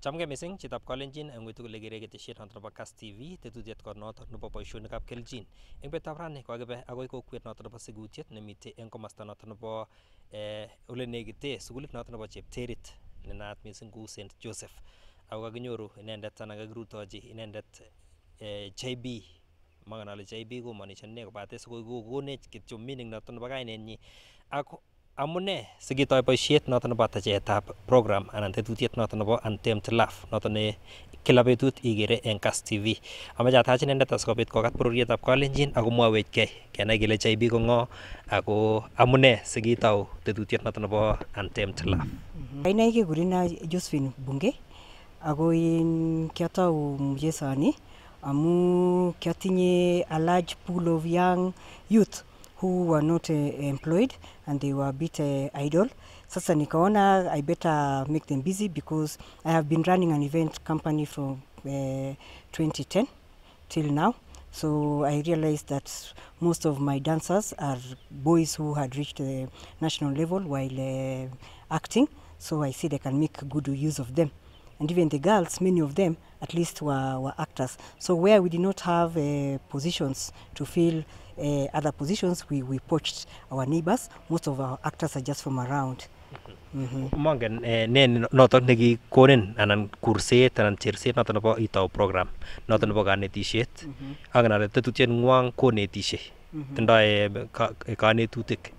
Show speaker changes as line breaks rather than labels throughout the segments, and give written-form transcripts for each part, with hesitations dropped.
Chamge missing chitab Kalenjin and we took a shit on Trabacas TV, the Tudiet got not no BOISIONIKAB KELJIN. In Betavrani, Quagabe, I will go quit not about Sigutiet, Nemite, and Comasta not about Ulenegite, Sulik not about Chip Terit, Nenat missing Goose St. Joseph. Awaganyuru, inendet Tanagagrutoji, inendet JB. Manganali JB go manishan ne ba tes go ne kit chum meaning na ton bagay nenyi ako amune sige toy boisiet noton ba ta jetab program anan tetutiet noton ba Untamed Love noton ne kila betut igere en Kas TV amaja ta chinen data skopit ko kat urerietab Kalenjin ako mwawech ke kenai kele JB ko ngo ako amune sige taw tetutiet noton ba Untamed Love
ainai ke gurina Josephine Bungei ako in kiatau mjesani amu kiatinye a large pool of young youth who were not employed and they were a bit idle. Sasa nikaona I better make them busy because I have been running an event company from 2010 till now. So I realized that most of my dancers are boys who had reached the national level while acting. So I said I can make good use of them. And even the girls, many of them at least were actors. So where we did not have positions to fill other positions, we poached our neighbors. Most of our actors are just from around.
Mongen nen noton negi konen anan kurset anan cherset noton bo itaw program noton bo kanetishet agana tetutien ngwang konetishe tindoi kanetutik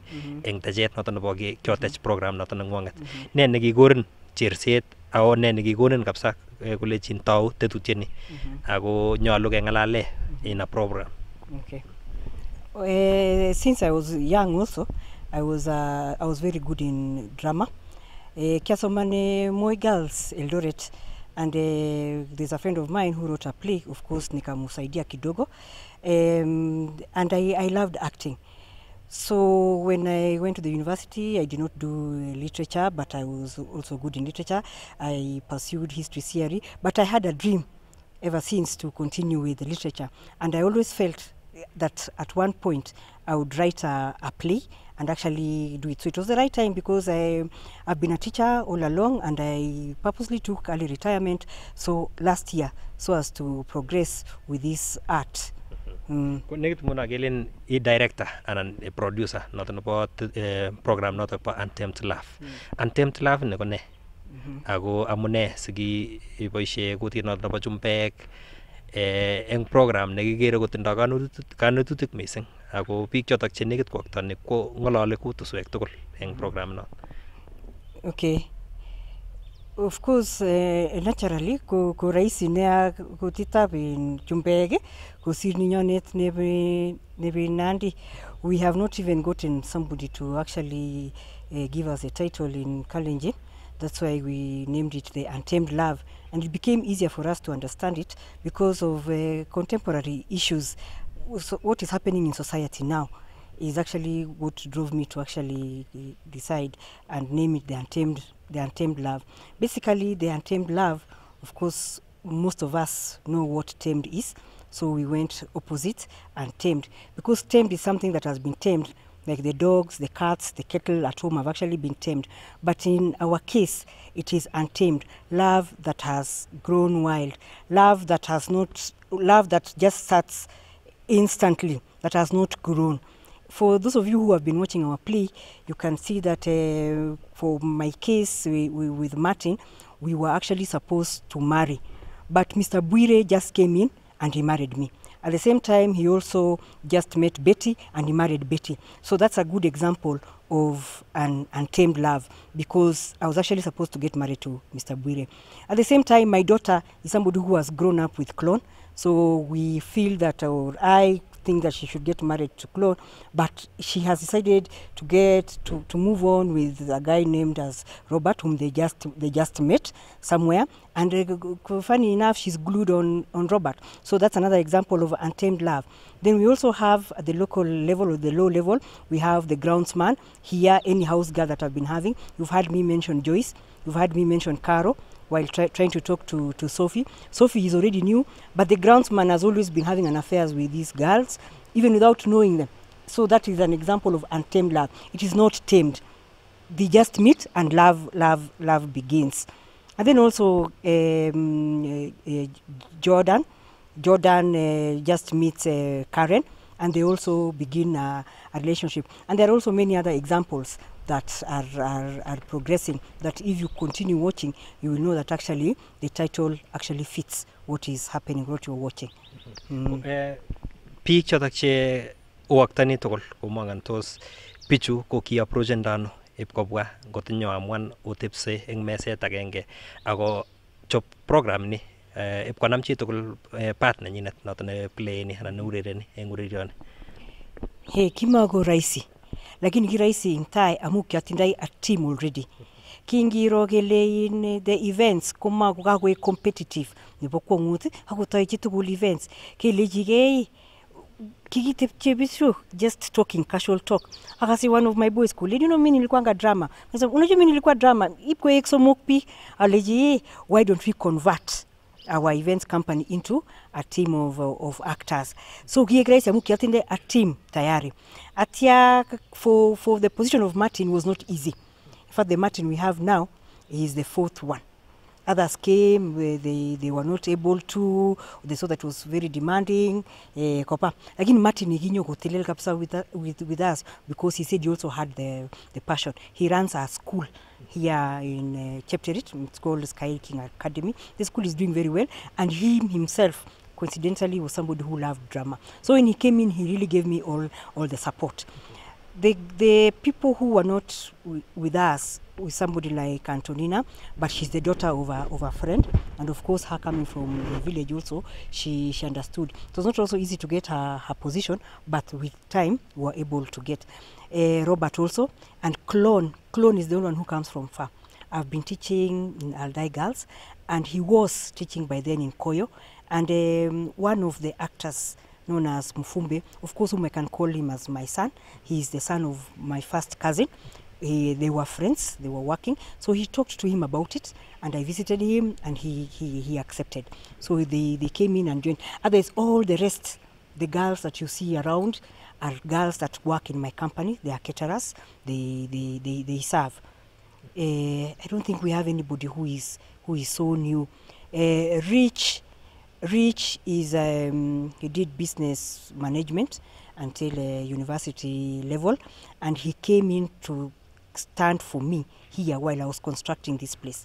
eng tajet noton bo kyotech program noton ngwanget nen negi koren cherset awo ne nekikonen kabisa kolechin tau tetutiet ni ako nyalu kengalale in a program.
Okay. Since I was young also, I was very good in drama. Kiasomane Moi Girls Eldoret, and there's a friend of mine who wrote a play, of course nikamusaidia kidogo, and I loved acting. So when I went to the university, I did not do literature, but I was also good in literature. I pursued history theory, but I had a dream ever since to continue with literature. And I always felt that at one point I would write a play and actually do it. So it was the right time because I've been a teacher all along and I purposely took early retirement so last year so as to progress with this art.
Negit muna gelin director and a producer not about program not about Untamed Love. Untamed Love ne kone. Ako amune sigi iboishe kuti not about jumpek eng program negigere kotindo kanututik missing. Ako biik chotok che negit kwakta ne ko ngolole kutuswek tugul eng program no.
Okay. Of course, naturally, ko raisi nea ko tita bin jumpege, ko sirni nyonet nebe nandi. We have not even gotten somebody to actually give us a title in Kalenjin. That's why we named it the Untamed Love, and it became easier for us to understand it because of contemporary issues. So what is happening in society now is actually what drove me to actually decide and name it the Untamed Love. Basically, the Untamed Love, of course, most of us know what tamed is, so we went opposite and tamed. Because tamed is something that has been tamed, like the dogs, the cats, the cattle at home have actually been tamed. But in our case, it is untamed. Love that has grown wild. Love that has not, love that just starts instantly, that has not grown. For those of you who have been watching our play, you can see that for my case with Martin, we were actually supposed to marry. But Mr. Buire just came in and he married me. At the same time, he also just met Betty and he married Betty. So that's a good example of an untamed love because I was actually supposed to get married to Mr. Buire. At the same time, my daughter is somebody who has grown up with Clone. So we feel that, or I think that she should get married to Clone, but she has decided to move on with a guy named as Robert, whom they just met somewhere, and funny enough, she's glued on Robert. So that's another example of untamed love. Then we also have at the local level or the low level, we have the groundsman. Here, any house girl that I've been having, you've heard me mention Joyce, you've heard me mention Caro, while trying to talk to Sophie. Sophie is already new, but the groundsman has always been having an affairs with these girls, even without knowing them. So that is an example of untamed love. It is not tamed. They just meet and love begins. And then also Jordan just meets Karen, and they also begin a relationship. And there are also many other examples that are progressing, that if you continue watching, you will know that actually the title actually fits what is happening, what you're watching.
Piik chotok che uwaktani tugul komangantos pichu ko kiapproachendo ip kobwa ngotinyo amwan otepse eng meset agenge ako chop program ni ip konam chi tugul part nenyinet noto ne play ni anan urereni eng urerioni.
Kimako rahisi, lakini ki rahisi ing tai amu kiatindai a team already. Kingiro kele in the events komako kakoek competitive nebo kwongut akotoi chi tugul events kelechigei kikitepche bichu just talking casual talk. Akasi one of my boys cool, you know, mimi nilikuwa drama. Sasa unajua mimi nilikuwa drama, iko exomok pi aleji, why don't we convert our events company into a team of actors? So kiegreisa mu kiatinde a team tayari. Atia for the position of Martin was not easy. In fact, the Martin we have now is the fourth one. Others came, they were not able to, they saw that it was very demanding. Again, Martin Iginyo hotelel kapsa with us because he said he also had the passion. He runs a school here in Chepterit. It's called Sky King Academy. The school is doing very well, and he himself coincidentally was somebody who loved drama. So when he came in, he really gave me all the support. The people who were not with us, with somebody like Antonina, but she's the daughter of a friend, and of course her coming from the village also, she understood. It was not also easy to get her position, but with time we were able to get Robert also, and Clone is the only one who comes from far. I've been teaching in Aldai Girls, and he was teaching by then in Koyo, and one of the actors known as Mufumbe, of course, whom I can call him as my son. He is the son of my first cousin. They were friends, they were working. So he talked to him about it, and I visited him, and he accepted. So they came in and joined. Others, all the rest, the girls that you see around are girls that work in my company. They are caterers. They serve. I don't think we have anybody who is so new. Rich is he did business management until university level, and he came in to stand for me here while I was constructing this place.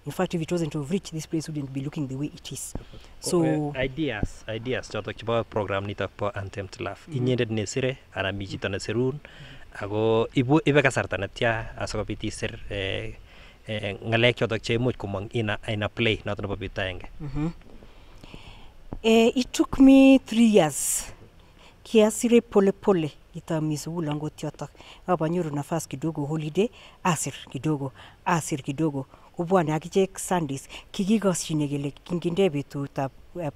In fact, if it wasn't of Rich, this place wouldn't be looking the way it is. So
ideas chotok chebo program nitok po Untamed Love. Inendet nesire anan mi chito nesirun ako ibe kasarta netya asikobit isir ngalek chotok cheimuch komong in a play noto nebo betut agenge.
It took me 3 years. Kiasire pole pole itamizula ngotiotak. Abanyoru nafasi kidogo holiday, asir kidogo. Kubwana akichek Sundays. Kikigoshinegele kinginde betut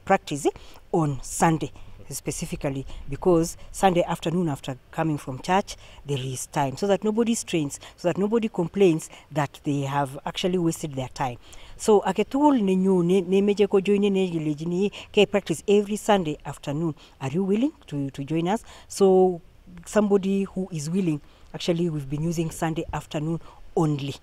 practice on Sunday specifically, because Sunday afternoon after coming from church there is time, so that nobody strains, so that nobody complains that they have actually wasted their time. So aketul ne meje ko join ne gelejini ke practice every Sunday afternoon. Are you willing to join us? So somebody who is willing, actually we've been using Sunday afternoon only.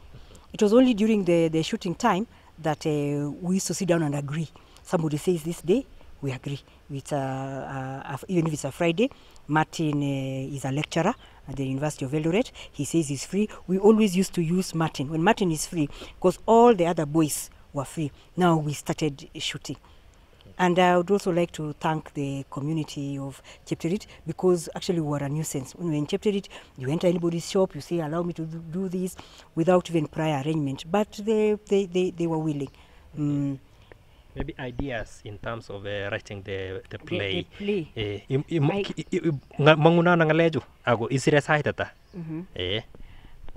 It was only during the shooting time that we used to sit down and agree. Somebody says this day, we agree. It's even if it's a Friday. Martin is a lecturer at the University of Eldoret. He says he's free. We always used to use Martin when Martin is free, because all the other boys were free. Now we started shooting. And I would also like to thank the community of Chepterit, because actually we were a nuisance. When we're in Chepterit, you enter anybody's shop, you say, allow me to do this, without even prior arrangement. But they were willing.
Maybe ideas in terms of writing the play.
The play.
Manguna na ngaleju ako isire saitata.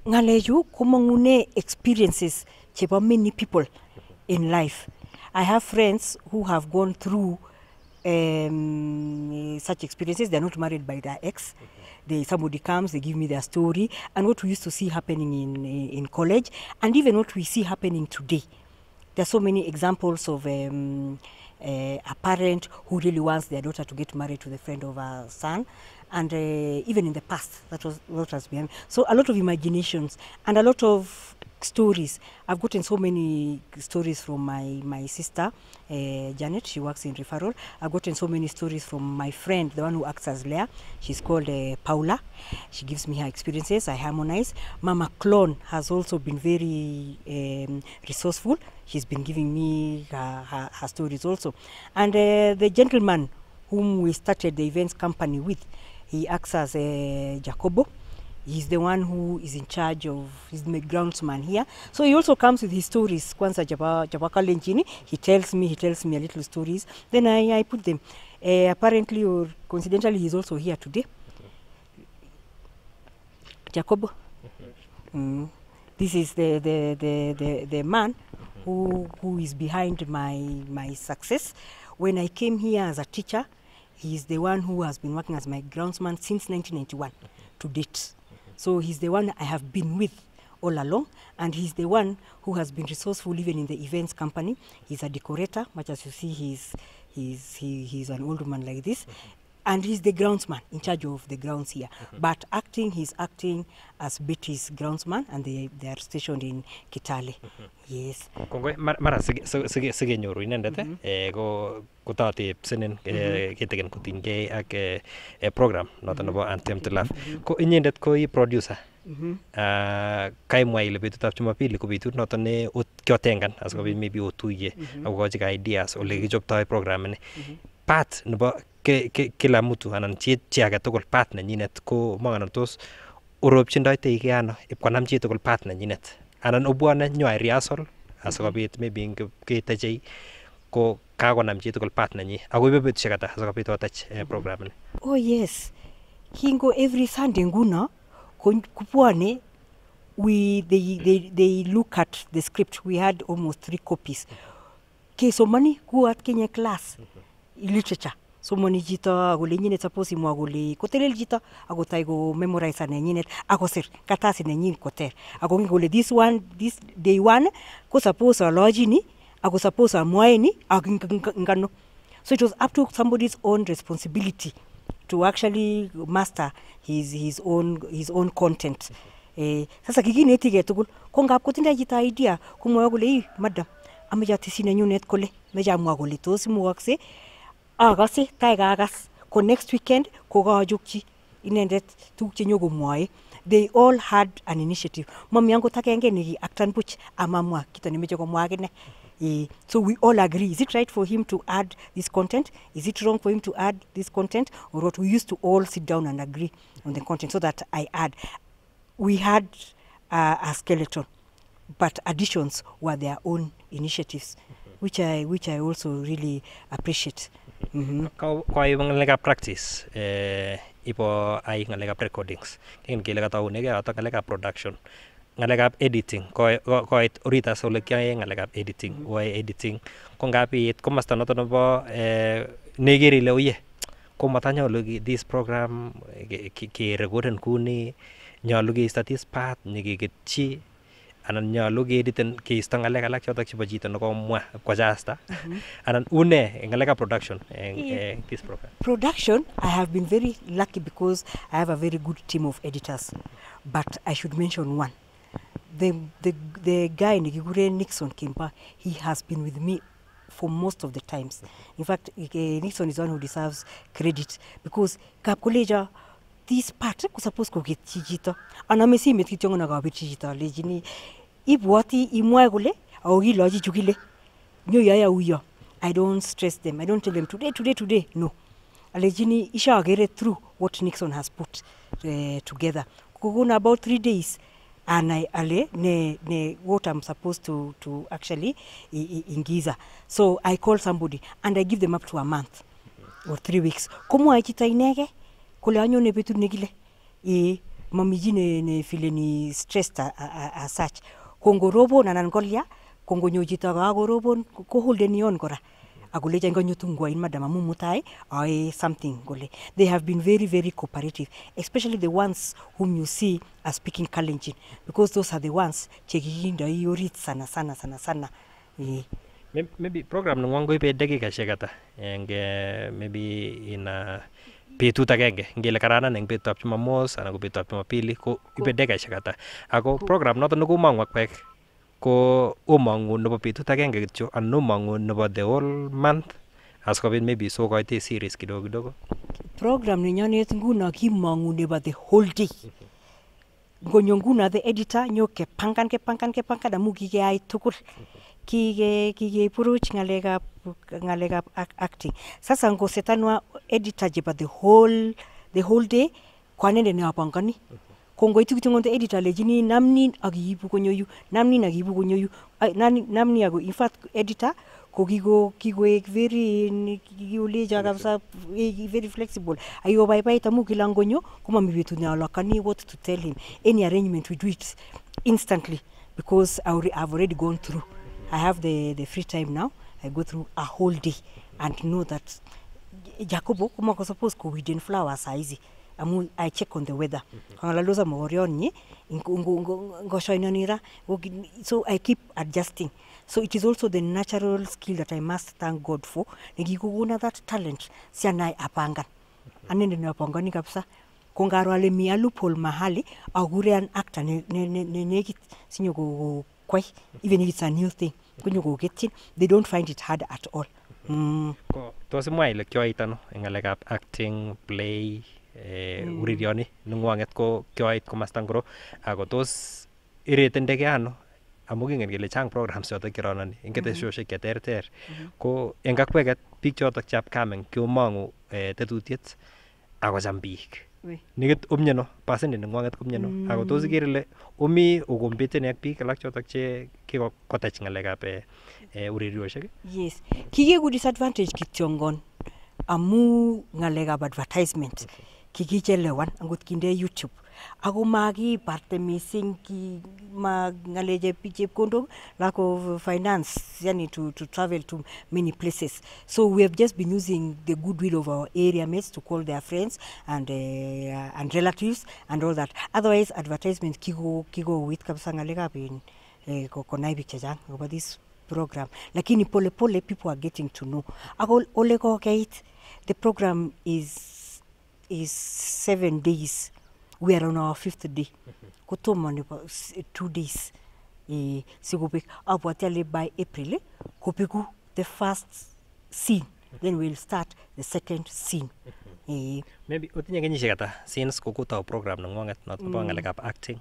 Ngaleju kumangune experiences cheba many people in life. I have friends who have gone through such experiences. They're not married by their ex. Somebody comes, they give me their story, and what we used to see happening in college, and even what we see happening today. There are so many examples of a parent who really wants their daughter to get married to the friend of her son, and even in the past, that was what was behind me. So a lot of imaginations and a lot of stories. I've gotten so many stories from my sister, Janet. She works in referral. I've gotten so many stories from my friend, the one who acts as Leah. She's called Paula. She gives me her experiences. I harmonize. Mama Clone has also been very resourceful. She's been giving me her stories also. And the gentleman whom we started the events company with, he acts as Jacobo. He's the one who is in charge of, he's the groundsman here. So he also comes with his stories. Kwanza Jabaka Lenjini, he tells me a little stories. Then I put them. Apparently or coincidentally, he's also here today. Jacobo. This is the man who is behind my success. When I came here as a teacher, he's the one who has been working as my groundsman since 1991 to date. So he's the one I have been with all along, and he's the one who has been resourceful even in the events company. He's a decorator, much as you see, he's an old man like this. And he's the groundsman, in charge of the grounds here. But he's acting as Betty's groundsman, and they are stationed in Kitale. Yes.
Kongoi mara sige nyoru inendet ko kotate psenen kitegen kutinge ak program noton nebo Untamed Love. Ko inyendet ko I producer. Kaimwa ile betutab Jumapili ko betut noton ne kyotengan asikobit maybe otuye akokochi ideas ole kichoptoi program ni. Part nebo kila mtu anan chi age tugul part nenyinet ko manganos orobchindoite ige ano ipkonam chi tugul part nenyinet anan obwane nyoi rehearsal asikobit maybe ketachei ko kakonam chi tugul part nenyi ako betusiek ata asikobit otach program ni.
Oh yes, kingo every Sunday nguno kupwane they look at the script. We had almost 3 copies. Kesomani kuat Kenya class literature. So moni jita agole nyinet suppose mo agole kotelel jita agotai go memorize na nyinet agosir katasi na nyin koter agongi gole this day one ko suppose aloji ni ago suppose amwae ni ngano. So it was up to somebody's own responsibility to actually master his own content. Sasa kigine tige tugul ko ngap kotinda jita idea kumwa gole madam amaja tisina nyunet kole meja mwa gole tos muakse agase taiga agas ko next weekend ko gajukchi inendet tuk chenyogo mwae. They all had an initiative. Mami yangu takenge ni actan puch amamwa kita nimeje ko mwagine. So we all agree, is it right for him to add this content? Is it wrong for him to add this content? Or what? We used to all sit down and agree on the content so that I add. We had a skeleton, but additions were their own initiatives, which I also really appreciate.
Kwa ngalekab practice ipo ai ngalekab recordings ken kele kataune ke ata ngalekab production ngalekab editing koit orita sole kyae ngalekab editing way editing ko ngapit komasta noto nebo negeri le oye ko matanyolu this program ke recorden kuni nyolu ke statis part nekeketchi anan nyolu ke editen ke isto ngalek alak chotok chebo chito nekomwa kwajasta anan une ngalekab production this program.
Production, I have been very lucky because I have a very good team of editors, but I should mention one. The guy Nigigure Nixon Kimpa, he has been with me for most of the times. In fact, Nixon is one who deserves credit because Kapkoleja this part was supposed to get chijito and I see me kitong na ga chijito lejini ibwati imwagule au giloji chukile nyo yaya uyo. I don't stress them. I don't tell them today. No. Alejini isha get through what Nixon has put together. Kuguna about 3 days and I ne what I'm supposed to actually ingiza. So I call somebody and I give them up to a month or 3 weeks. Komo aichita inege kule anyo ne betu negile mamiji ne feel ni stressed as such. Kongo robo na nangolia kongo nyojita ga robo ko hold ni on kora aguleja ngonyo tungwa in madam mumutai or something gole. They have been very, very cooperative, especially the ones whom you see are speaking Kalenjin, because those are the ones chekihinda yorit sana.
Maybe program nwango ipe dakika shekata and maybe in betut agenge ngele kararan eng betutab Jumamos anan ko betutab Jumapili ko ibe dekaishek ata ako program noton nekomong'u akwek ko omong'u nebo betut agenge kityo anan omong'u nebo the whole month asikobit maybe so koite series kidogo kidogo.
Program nenyonet nguno kimong'u nebo the whole day. Ngonyo nguno the editor nyo kepangan amu kikeyai tugul. Kikepuruch ng'alekab acting. Sasa ngosetanwa editor chebo the whole day ko anendet neapangani. Kongoitu kityo ngonde editor lejini namnin akiibu konyoyu, namnin akiibu konyoyu. Namni ako in fact editor ko kikoek very kikoleja kabisa very flexible. Ayo baibai tamu kila ngonyo komami betut nealakani what to tell him. Any arrangement we do it instantly because I've already gone through. I have the free time now. I go through a whole day and know that Jacobo kuma ko suppose ko within flowers saizi. I check on the weather. Kangaloza morioni ngoshoinanira. So I keep adjusting. So it is also the natural skill that I must thank God for. Nikikuguna that talent sianai apangan. Anende ni apangani kabisa. Kongaro ale mialu pol mahali agure an actor nekit sinyo go kwai even if it's a new thing. Kunyo go get in, they don't find it hard at all.
Ko tos imwa ile kyoitano eng ngalekab acting, play, urerioni nengwanget ko kyoit komasta ngoro ako tos iretendege ano amu kingen kele chang programs chotok kirononi eng keteshoshek cheterter ko eng kakweket biik chotok chapkameng komong'u tetutiet akocham biik. Nekit omnyeno percentage nengwanget komnyeno ako tos iker ile omi okompeteni ak biik alak chotok che kikotach ngalekab urerioshek.
Yes, kikeku disadvantage kityongon amu ngalekab advertisement kikichelewan angot kinde YouTube ako makiparte missing ngaleje chepkondok lack of finance yani to travel to many places. So we have just been using the goodwill of our area mates to call their friends and relatives and all that. Otherwise advertisement kigo with kabisa ngalekab konai biik chechang about this program. Lakini pole pole people are getting to know. Ako ole kokait the program is 7 days. We are on our 5th day. Kotomo ni 2 days. Sigopik abwatiale by April kopiku the first scene. Then we'll start the second scene.
Maybe otinye kenyisiek ata since kokotau program nengwanget not nebo ngalekab acting.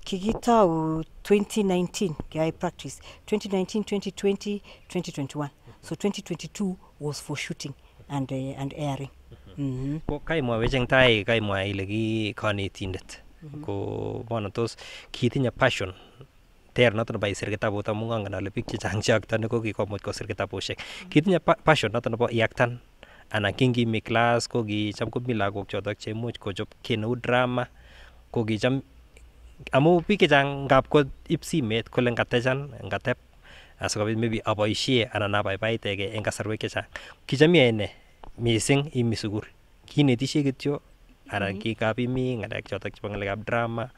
Kikitau 2019 kiyai practice. 2019, 2020, 2021. So 2022 was for shooting and airing.
Ko kaimwa wecheng tai kaimwa ile ki kanetindet ko bona tos kitinye passion ter noton nebo isir kitabut amu ngangen ale biik chechang cheaktani ko kikomuch kosir kitabushek. Kitinye passion noton nebo iaktan anan kingimi class ko kicham komi lagok chotok cheimuch kochob kineu drama ko kicham amu biik chechang ngap ko ib simet kole ngatep asikobit maybe aboisie anan abaibaitege eng kasarwek chechang. Kicham iyae ne missing imi sukul kinetishe kityo anan kikapimi ngalek chotok chebo ngalekab drama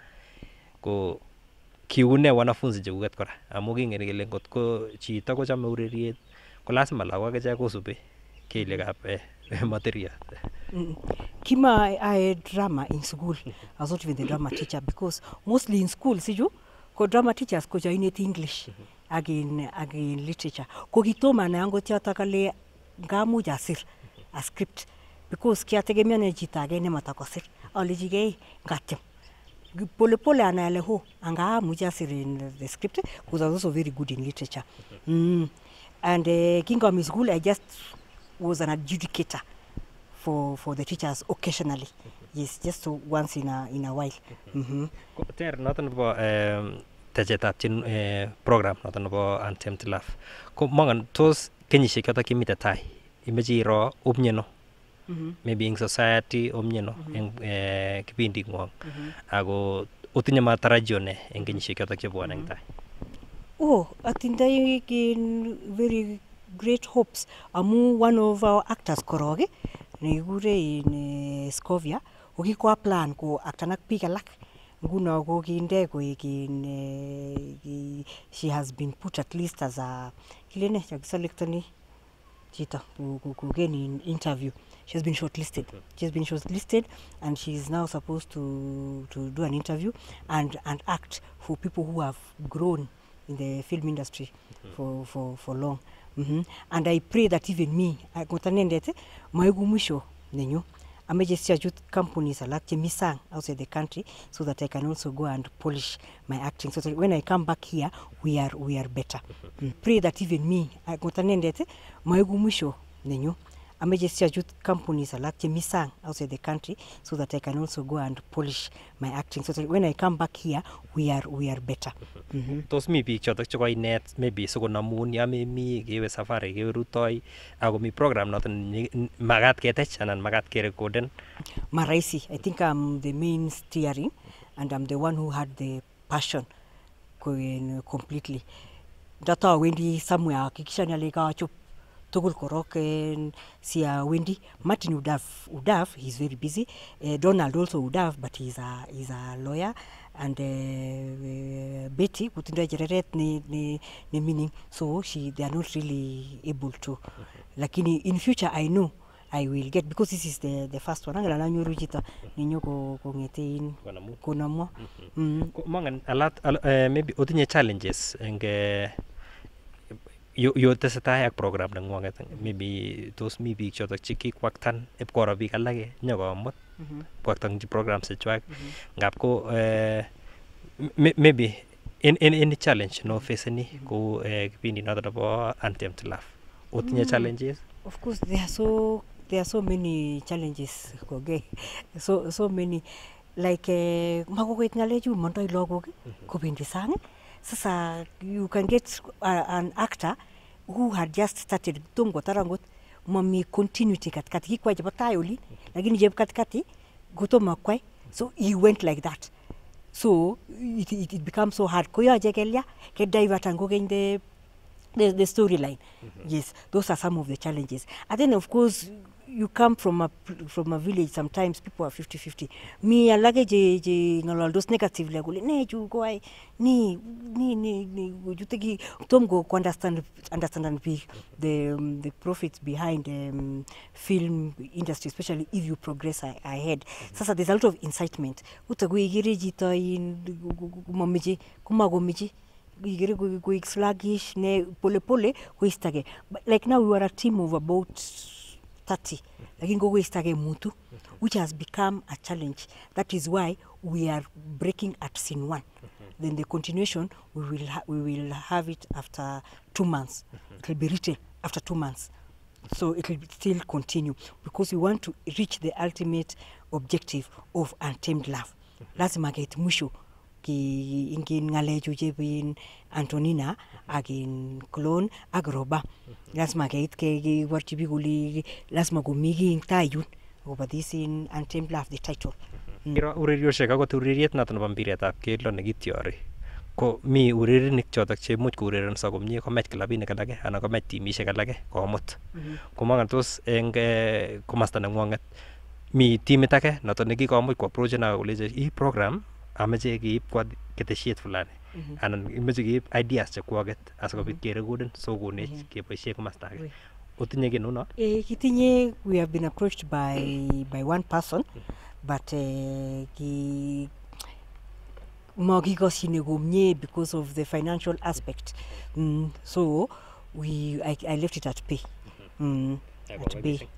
ko kiune wanafunzi chekuket kora amu kingen kele ngot ko chito kochome ureriet ko lazima lagok akichek kosubi keliekab material.
Kima I drama in school. I was not even the drama teacher because mostly in school siju ko drama teachers ko joined English again literature. Ko kitoma na yango tiata kale ngamu jasir a script because kiategemea na chito age nematakosir alijigei ngatem pole pole anaele ho anga mujasir in the script because I was also very good in literature. And Kingdom School I just was an adjudicator for the teachers occasionally. Yes, just once in a while.
Ter noton nebo techetab program noton nebo Untamed Love. Ko mangan tos kenyisiek chotok kimite tai imeche iro omnyeno maybe in society omnyeno eng kipindi ngwong ako utinye matarajio ne eng kenyisiek chotok chebwone eng tai.
Atindai very great hopes amu one of our actors koroge nekikure in Scovia kokikwa plan ko actanak biik alak nguno ko kinde koek she has been put at least as a kilene chakiselectoni chito in interview. She's been shortlisted. She's been shortlisted, and she's now supposed to do an interview and act for people who have grown in the film industry for long. And I pray that even me, I got an ended my gumusho nenyu. I'm just companies like Misang outside the country so that I can also go and polish my acting. So that when I come back here, we are better. Pray that even me, I got an ended my gumusho nenyu. I'm just companies like Misang outside the country so that I can also go and polish my acting. So that when I come back here, we are better.
Tos mi biik chotok che koinet maybe sikonamun ya mi kewe safari kewe rutoi ako mi program noton makat ketech anan makat kerekorden.
Maraisi, I think I'm the main steering and I'm the one who had the passion completely. Data Wendy somewhere kikisha nyaleka chop togol korok sia Wendy. Martin would have he's very busy. Donald also would have, but he's a lawyer. And Betty kutunda jereret ni meaning, so they are not really able to. Lakini in future I know I will get, because this is the first one. Angala nyuru jita ninyo ko ngetein konamo.
Mangan a lot maybe otinye challenges enge yo tesetai ak program nengwanget, maybe tos mi biik chotok che kikwaktan ipkoro biik alake nyokomut kwaktan program sechwak ngap ko maybe any challenge no face any ko kipindi noto nebo Untamed Love otinye challenges?
Of course there are so many challenges koge, so many, like makokoit ngalechu mondoi lagok kobendi sang. Sasa you can get an actor who had just started tongo tarangot mami continuity katikati kwa jeba tayoli lakini jeb katikati gutoma kwai, so he went like that, so it becomes so hard koya jegelia ke divert and go in the storyline. Yes, those are some of the challenges. And then of course you come from a village, sometimes people are 50-50. Me alage je ngalaldos negatively agule ne ju go ai ni you take tom go understand the profits behind film industry, especially if you progress ahead. Sasa there's a lot of incitement utago igiriji to in mamiji kumagomiji igire go sluggish ne pole kuistage. Like now we were a team of about 30, lakini go istage mutu, which has become a challenge. That is why we are breaking at scene 1. Then the continuation we will have it after 2 months. It will be written after 2 months, so it will still continue because we want to reach the ultimate objective of Untamed Love. Lazima get mwisho ki ingin ngaleju jebin Antonina agin Clone agroba lazima get ke warchibi guli lazima gumigi tayun over this in Untamed Love the title.
Kira urerioshek akot ureriet noton nebo mpiretab keldo nekityori ko mi urerinik chotok che imuch kourerenso komie komach klabinik alake anan komach timishek alake komut. Komangan tos eng komasta nengwanget mi timit ake noton nekikomuch koapproach na koleje i program amache keib kwa ketesiet fulani anan imache keib ideas chekwaket asikobit kerekorden so konech keboisie komasta ake. Otinye kinu no?
Kitinye, we have been approached by one person, but magikosine gomnye because of the financial aspect. So I left it at pay. At pay.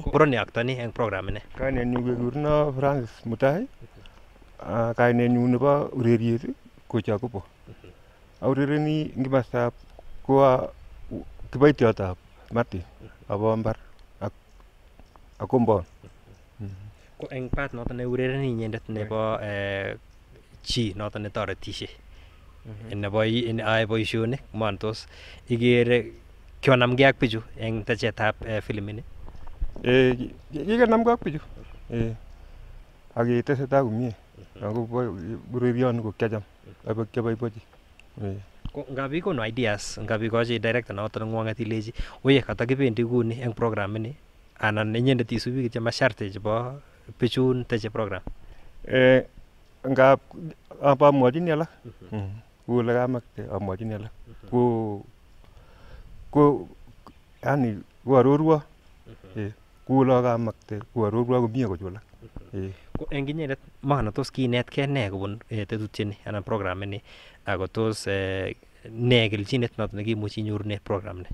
Koroni aktani eng program ne.
Kaine nyu kegurno Francis Mutai. Kaine nyu nebo ureriet ko Jacobo. Aurereni ngimasta ko kibaityotab Mati abombar ak akombon.
Ko eng part noton ne urereni inyendet nebo chi noton ne toretishe. Nebo ay boisionik mantos igere kionamge ak bichu eng techetab filimini.
Kikenamge ak bichu. Ak tesetai komie. Ako urerioni ko kiacham. Abek kiboibochi.
Ko ngapi kono ideas ngapi koje director noton ngwanget ileji oye katakibendi kuni eng program ini anan inyendet isubi kityo masharti chebo bichun teche program.
Ngap amwachini alak. Kole kamakte amwachini alak. Ko yani koarorwo kulo kamakte koarorwo komie kochulak.
Ko eng inyendet Mahana tos kiinetkei nee kobun tetutieni anan programini ako tos nee kelchinet noto nekimuchi inyorune programini?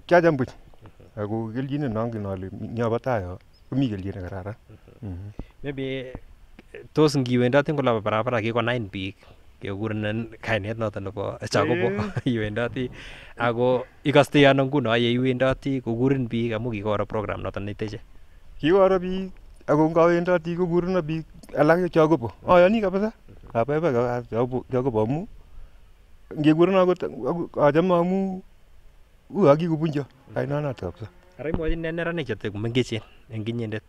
Kiacham buch ako kelchinet nongen ale nyobo tai yo komi kelchinet kararan.
Maybe tos ngiwendoti eng olabo barabara kikonain biik kekurenin kainet noto nebo Jacobo iwendoti ako ikastei ano nguno yeiwendoti kokurin biik amu kikoro program noto neiteche?
Kikoro biik ako ngawendoti kokureno biik alak Jacobo. Ayani kabisa. Abaibai Jacobo amu ngekureno akot achame amu akikobuncho kainanoto kabisa.
Ara imwochin nee neranik chete komengechen eng inyendet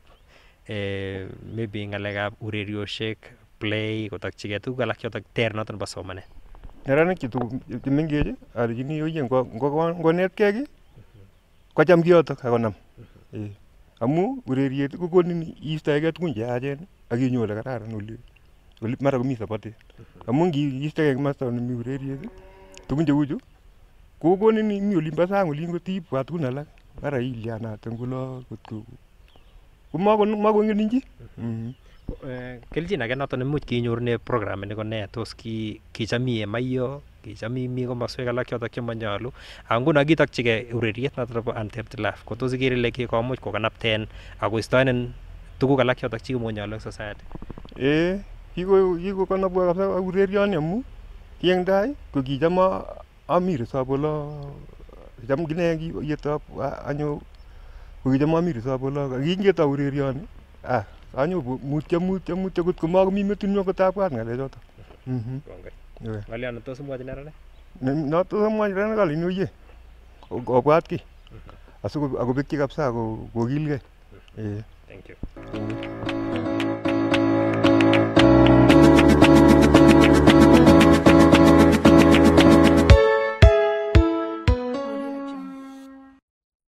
maybe ng'alekab urerioshek, play, kotokchigei tuguk alak chotok ter noto nebo somanet?
Neranik chemengech alechini oye ngonetkei ki kocham kiyotok akonam. Amu ureriet kokonin iistoegei tugun cheyachen akinyo ole kararan ole mara komi sabatet. Amu ngiistogei komasta nemi ureriet tugun cheu chu kokonin imi olimbo sang olin kotibwat tugun alak mara ilianate ngulo kotko komakongenin chi.
Kelchin age noto nemuch kenyorune programini ko nee? Tos kicham iee maiyo, kicham imi komoswek alak chotok chemanyolu, ako nguno kitokchigei ureriet noto nebo Untamed Love, ko tos ikere ile kikomuch kokanapten akoistoenen tuguk alak chotok chekomonyolu eng society?
Kikokanapwa kabisa urerioni amu ki eng tai ko kicham ami risop olo, kicham kine yetop anyo ko kicham ami risop olo, kingetau urerioni anyo mutyo kotko makomi metinyu akot abwat ng'alechoto.
Ng'olyon tos imwochi neranik?
Notos amwochi neranik alechini oye obwat kiy asikobekchi kabisa kokilgei.
Thank you.